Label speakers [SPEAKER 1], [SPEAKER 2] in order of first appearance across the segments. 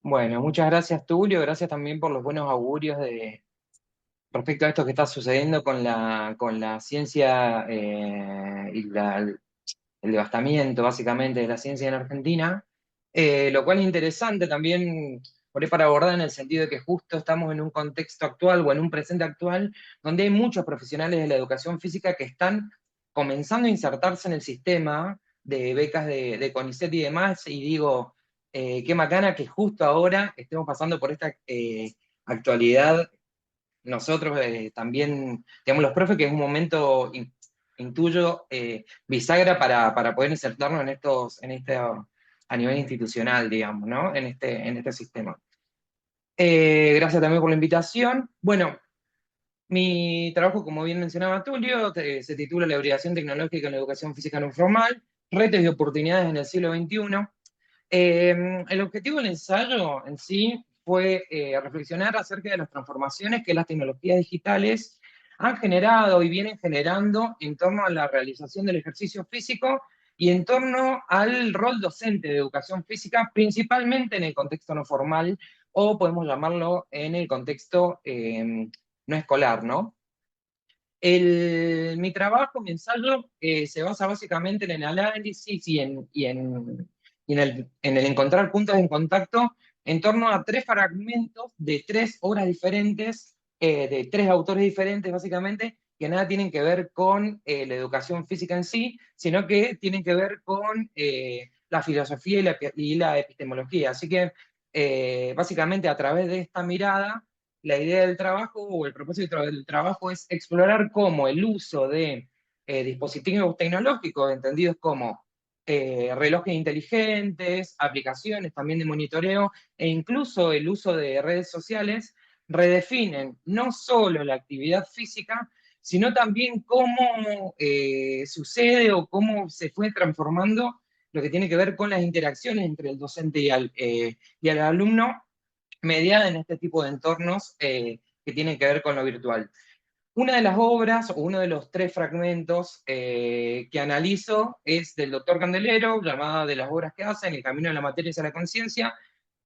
[SPEAKER 1] Bueno, muchas gracias, Tulio. Gracias también por los buenos augurios respecto a esto que está sucediendo con la ciencia y el devastamiento, básicamente, de la ciencia en Argentina. Lo cual es interesante también por ahí para abordar en el sentido de que justo estamos en un contexto actual o en un presente actual donde hay muchos profesionales de la educación física que están comenzando a insertarse en el sistema de becas de CONICET y demás, y digo, qué macana que justo ahora estemos pasando por esta actualidad nosotros también, digamos, los profes, que es un momento, intuyo, bisagra para poder insertarnos a nivel institucional, digamos, ¿no? En este sistema. Gracias también por la invitación. Bueno, mi trabajo, como bien mencionaba Tulio, se titula La obligación tecnológica en la educación física no formal, retos y oportunidades en el siglo XXI. El objetivo del ensayo en sí fue reflexionar acerca de las transformaciones que las tecnologías digitales han generado y vienen generando en torno a la realización del ejercicio físico y en torno al rol docente de educación física, principalmente en el contexto no formal, o podemos llamarlo en el contexto no escolar, ¿no? Mi trabajo, mi ensayo, se basa básicamente en el análisis y en el encontrar puntos en contacto en torno a tres fragmentos de tres obras diferentes, de tres autores diferentes, básicamente, que nada tienen que ver con la educación física en sí, sino que tienen que ver con la filosofía y la epistemología. Así que, básicamente, a través de esta mirada, la idea del trabajo o el propósito del trabajo es explorar cómo el uso de dispositivos tecnológicos, entendidos como relojes inteligentes, aplicaciones también de monitoreo e incluso el uso de redes sociales, redefinen no solo la actividad física, sino también cómo sucede o cómo se fue transformando lo que tiene que ver con las interacciones entre el docente y el alumno, mediada en este tipo de entornos que tienen que ver con lo virtual. Una de las obras, o uno de los tres fragmentos que analizo, es del doctor Candelero, llamada De las obras que hacen, El camino de la materia hacia la conciencia,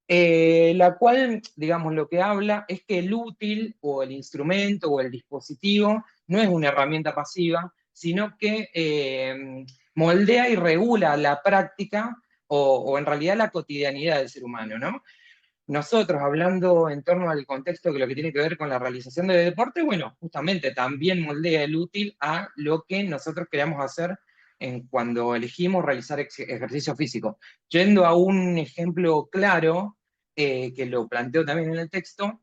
[SPEAKER 1] la cual, digamos, lo que habla es que el útil o el instrumento o el dispositivo no es una herramienta pasiva, sino que moldea y regula la práctica o en realidad la cotidianidad del ser humano, ¿no? Nosotros, hablando en torno al contexto de lo que tiene que ver con la realización de deporte, bueno, justamente también moldea el útil a lo que nosotros queremos hacer cuando elegimos realizar ejercicio físico. Yendo a un ejemplo claro, que lo planteo también en el texto,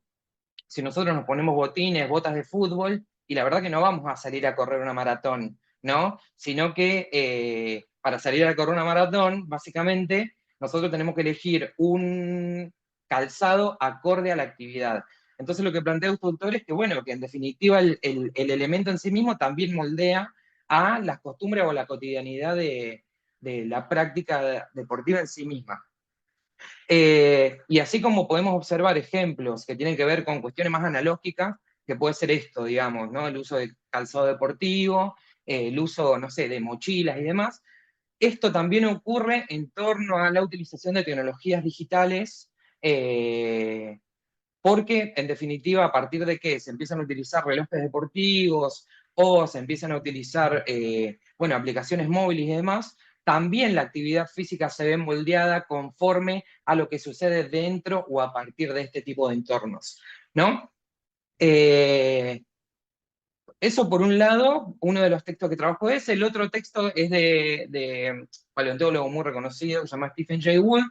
[SPEAKER 1] si nosotros nos ponemos botines, botas de fútbol, y la verdad que no vamos a salir a correr una maratón, ¿no? Sino que para salir a correr una maratón, básicamente, nosotros tenemos que elegir un calzado acorde a la actividad. Entonces lo que plantea este autor es que, bueno, que en definitiva el elemento en sí mismo también moldea a las costumbres o la cotidianidad de la práctica deportiva en sí misma. Y así como podemos observar ejemplos que tienen que ver con cuestiones más analógicas, que puede ser esto, digamos, ¿no? El uso de calzado deportivo, el uso, no sé, de mochilas y demás. Esto también ocurre en torno a la utilización de tecnologías digitales, porque en definitiva, a partir de que se empiezan a utilizar relojes deportivos o se empiezan a utilizar, bueno, aplicaciones móviles y demás, también la actividad física se ve moldeada conforme a lo que sucede dentro o a partir de este tipo de entornos, ¿no? Eh, Eso por un lado, uno de los textos que trabajo es. El otro texto es de paleontólogo muy reconocido, se llama Stephen Jay Gould,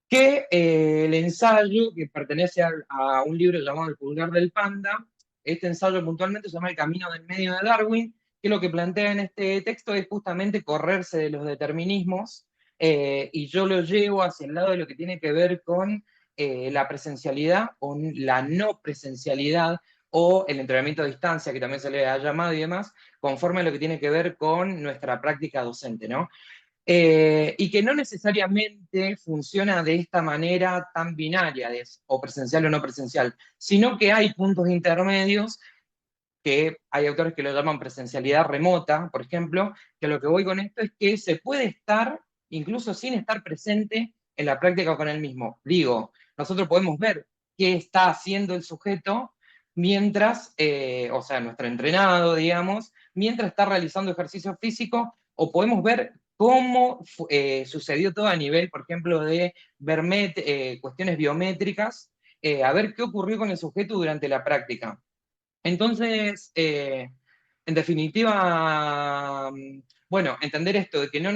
[SPEAKER 1] que el ensayo, que pertenece a un libro llamado El pulgar del panda, este ensayo puntualmente se llama El camino del medio de Darwin, que lo que plantea en este texto es justamente correrse de los determinismos, y yo lo llevo hacia el lado de lo que tiene que ver con la presencialidad o la no presencialidad, o el entrenamiento a distancia, que también se le ha llamado y demás, conforme a lo que tiene que ver con nuestra práctica docente, ¿no? Y que no necesariamente funciona de esta manera tan binaria, de o presencial o no presencial, sino que hay puntos intermedios, que hay autores que lo llaman presencialidad remota, por ejemplo, que lo que voy con esto es que se puede estar, incluso sin estar presente, en la práctica con él mismo. Digo, nosotros podemos ver qué está haciendo el sujeto mientras, o sea, nuestro entrenado, digamos, mientras está realizando ejercicio físico, o podemos ver cómo sucedió todo a nivel, por ejemplo, de ver cuestiones biométricas, a ver qué ocurrió con el sujeto durante la práctica. Entonces, en definitiva, bueno, entender esto, de que no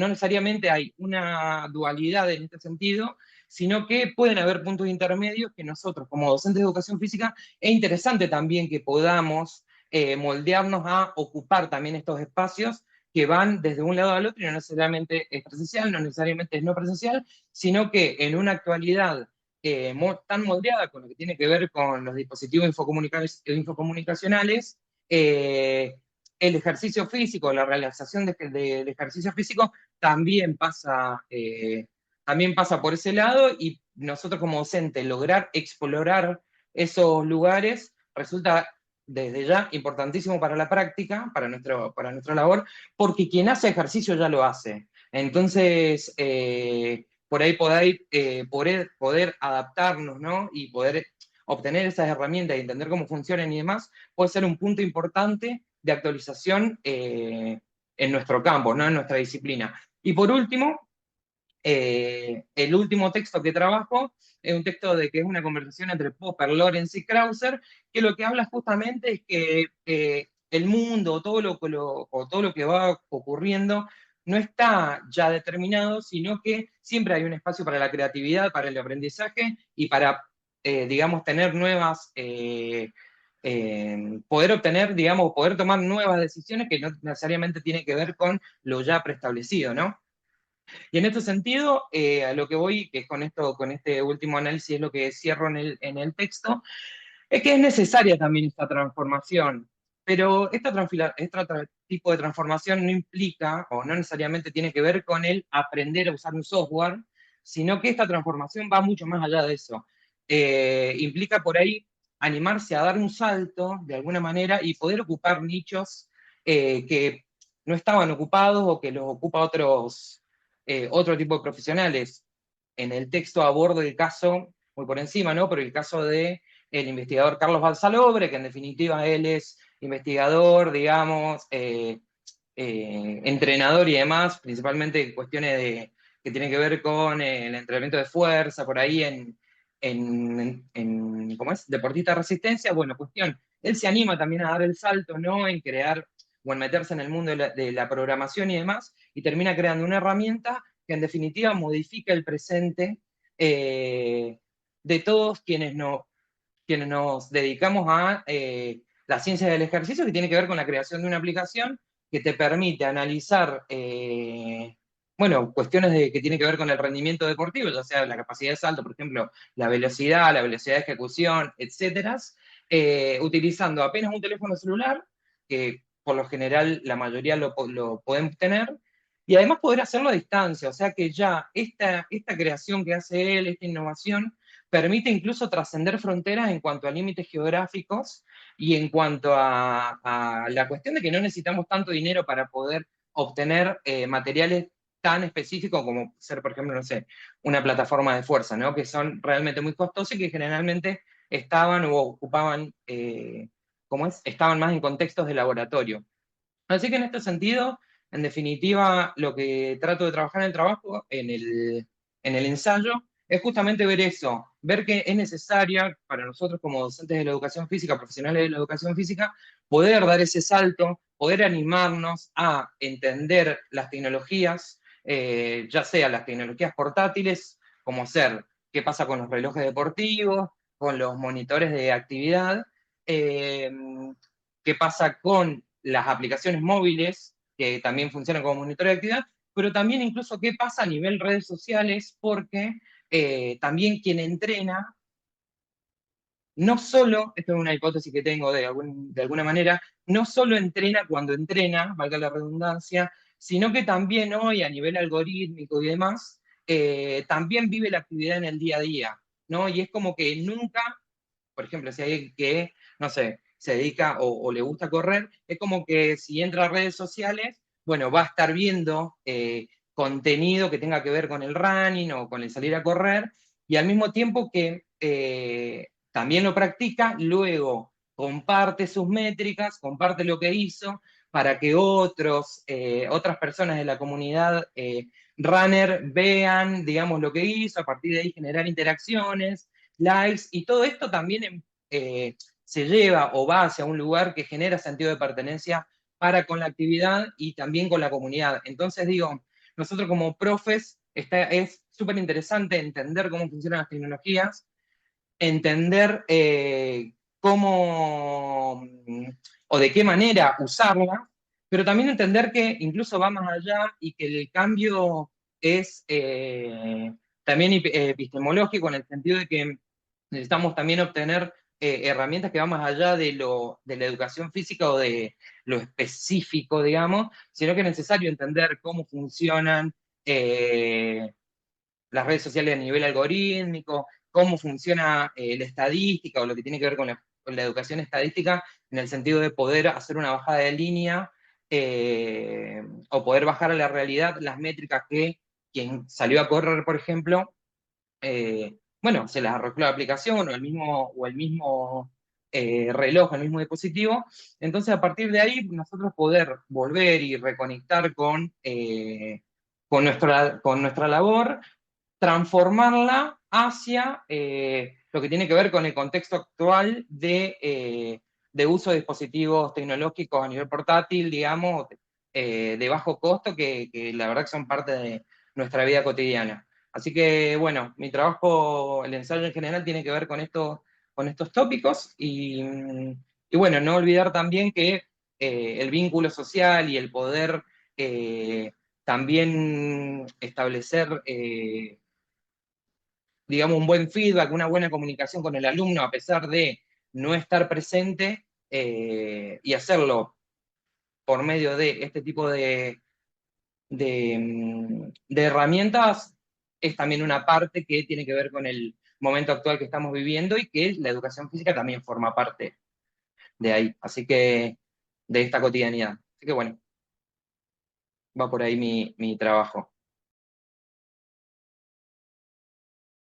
[SPEAKER 1] necesariamente hay una dualidad en este sentido, sino que pueden haber puntos intermedios que nosotros, como docentes de educación física, es interesante también que podamos moldearnos a ocupar también estos espacios que van desde un lado al otro, y no necesariamente es presencial, no necesariamente es no presencial, sino que en una actualidad tan moldeada con lo que tiene que ver con los dispositivos infocomunicacionales, el ejercicio físico, la realización del ejercicio físico también pasa por ese lado, y nosotros como docentes lograr explorar esos lugares resulta desde ya importantísimo para la práctica, para nuestra labor, porque quien hace ejercicio ya lo hace. Entonces, por ahí poder adaptarnos, ¿no? Y poder obtener esas herramientas y entender cómo funcionan y demás, puede ser un punto importante de actualización en nuestro campo, ¿no? En nuestra disciplina. Y por último, el último texto que trabajo es un texto que es una conversación entre Popper, Lorenz y Krauser, que lo que habla justamente es que el mundo, o todo lo que va ocurriendo, no está ya determinado, sino que siempre hay un espacio para la creatividad, para el aprendizaje y para, digamos, tener poder obtener, digamos, poder tomar nuevas decisiones que no necesariamente tienen que ver con lo ya preestablecido, ¿no? Y en este sentido, a lo que voy, que es con este último análisis, es lo que cierro en el texto, es que es necesaria también esta transformación, pero este tipo de transformación no implica, o no necesariamente tiene que ver con el aprender a usar un software, sino que esta transformación va mucho más allá de eso. Implica por ahí animarse a dar un salto, de alguna manera, y poder ocupar nichos que no estaban ocupados o que los ocupa otro tipo de profesionales. En el texto abordo el caso, muy por encima, ¿no? Pero el caso de el investigador Carlos Balsalobre, que en definitiva él es investigador, digamos, entrenador y demás, principalmente en cuestiones que tienen que ver con el entrenamiento de fuerza, por ahí ¿cómo es? Deportista de resistencia. Bueno, cuestión, él se anima también a dar el salto, ¿no? En crear o en meterse en el mundo de la programación y demás, y termina creando una herramienta que en definitiva modifica el presente de todos quienes nos dedicamos a la ciencia del ejercicio, que tiene que ver con la creación de una aplicación que te permite analizar, bueno, cuestiones que tienen que ver con el rendimiento deportivo, ya sea la capacidad de salto, por ejemplo, la velocidad de ejecución, etcétera, utilizando apenas un teléfono celular, que por lo general la mayoría lo podemos tener, y además poder hacerlo a distancia, o sea que ya esta creación que hace él, esta innovación, permite incluso trascender fronteras en cuanto a límites geográficos y en cuanto a la cuestión de que no necesitamos tanto dinero para poder obtener materiales tan específicos como ser, por ejemplo, no sé, una plataforma de fuerza, ¿no? Que son realmente muy costosos y que generalmente estaban o ocupaban, estaban más en contextos de laboratorio. Así que en este sentido, en definitiva, lo que trato de trabajar en el trabajo, en el ensayo, es justamente ver eso, ver que es necesaria para nosotros como docentes de la educación física, profesionales de la educación física, poder dar ese salto, poder animarnos a entender las tecnologías, ya sea las tecnologías portátiles, como ser qué pasa con los relojes deportivos, con los monitores de actividad, eh, qué pasa con las aplicaciones móviles, que también funcionan como monitor de actividad, pero también incluso qué pasa a nivel redes sociales, porque también quien entrena, no solo, esto es una hipótesis que tengo de alguna manera, no solo entrena cuando entrena, valga la redundancia, sino que también hoy a nivel algorítmico y demás, también vive la actividad en el día a día, ¿no? Y es como que nunca, por ejemplo, si hay alguien que, no sé, se dedica o le gusta correr, es como que si entra a redes sociales, bueno, va a estar viendo contenido que tenga que ver con el running o con el salir a correr, y al mismo tiempo que también lo practica, luego comparte sus métricas, comparte lo que hizo, para que otras personas de la comunidad runner vean, digamos, lo que hizo, a partir de ahí generar interacciones, likes, y todo esto también se lleva o va hacia un lugar que genera sentido de pertenencia para con la actividad y también con la comunidad. Entonces digo, nosotros como profes es súper interesante entender cómo funcionan las tecnologías, entender cómo o de qué manera usarla, pero también entender que incluso va más allá y que el cambio es también epistemológico en el sentido de que necesitamos también obtener herramientas que van más allá de la educación física o de lo específico, digamos, sino que es necesario entender cómo funcionan las redes sociales a nivel algorítmico, cómo funciona la estadística o lo que tiene que ver con la educación estadística, en el sentido de poder hacer una bajada de línea o poder bajar a la realidad las métricas que quien salió a correr, por ejemplo, bueno, se las arrojó la aplicación o el mismo reloj, el mismo dispositivo. Entonces, a partir de ahí, nosotros poder volver y reconectar con nuestra labor, transformarla hacia lo que tiene que ver con el contexto actual de uso de dispositivos tecnológicos a nivel portátil, digamos, de bajo costo, que la verdad que son parte de nuestra vida cotidiana. Así que, bueno, mi trabajo, el ensayo en general, tiene que ver con estos tópicos y bueno, no olvidar también que el vínculo social y el poder también establecer digamos, un buen feedback, una buena comunicación con el alumno, a pesar de no estar presente, y hacerlo por medio de este tipo de herramientas, es también una parte que tiene que ver con el momento actual que estamos viviendo y que la educación física también forma parte de ahí. Así que, de esta cotidianidad. Así que bueno, va por ahí mi trabajo.